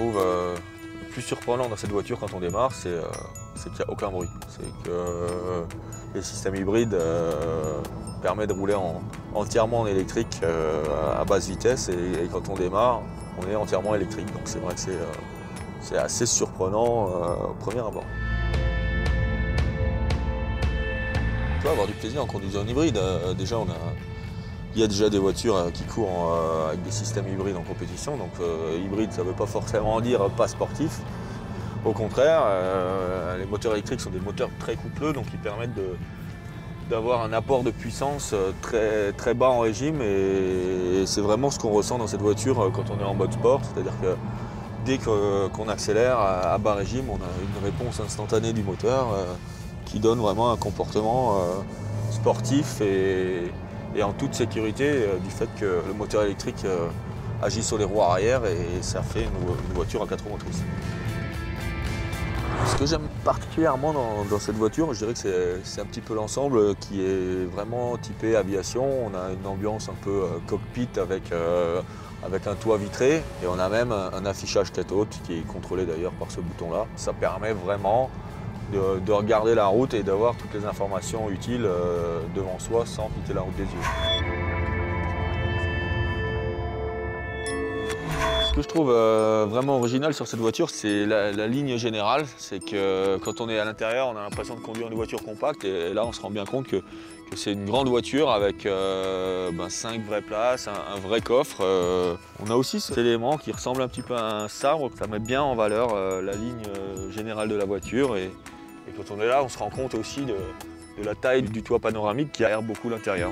trouve le plus surprenant dans cette voiture quand on démarre, c'est qu'il n'y a aucun bruit. C'est que les systèmes hybrides permettent de rouler entièrement en électrique à basse vitesse et quand on démarre, on est entièrement électrique. Donc c'est vrai que c'est assez surprenant au premier abord. On peut avoir du plaisir en conduisant en hybride. Déjà, il y a déjà des voitures qui courent avec des systèmes hybrides en compétition. Donc hybride, ça ne veut pas forcément dire pas sportif. Au contraire, les moteurs électriques sont des moteurs très coupleux, donc ils permettent d'avoir un apport de puissance très, très bas en régime. Et c'est vraiment ce qu'on ressent dans cette voiture quand on est en mode sport. C'est-à-dire que dès qu'on accélère à bas régime, on a une réponse instantanée du moteur qui donne vraiment un comportement sportif et en toute sécurité du fait que le moteur électrique agit sur les roues arrière et ça fait une voiture à 4 roues motrices. Ce que j'aime particulièrement dans cette voiture, je dirais que c'est un petit peu l'ensemble qui est vraiment typé aviation. On a une ambiance un peu cockpit avec un toit vitré et on a même un affichage tête haute qui est contrôlé d'ailleurs par ce bouton-là. Ça permet vraiment de regarder la route et d'avoir toutes les informations utiles devant soi sans quitter la route des yeux. Ce que je trouve vraiment original sur cette voiture, c'est la ligne générale. C'est que quand on est à l'intérieur, on a l'impression de conduire une voiture compacte et là on se rend bien compte que c'est une grande voiture avec 5 vraies places, un vrai coffre. On a aussi cet élément qui ressemble un petit peu à un sabre. Ça met bien en valeur la ligne générale de la voiture et quand on est là, on se rend compte aussi de la taille du toit panoramique qui aère beaucoup l'intérieur.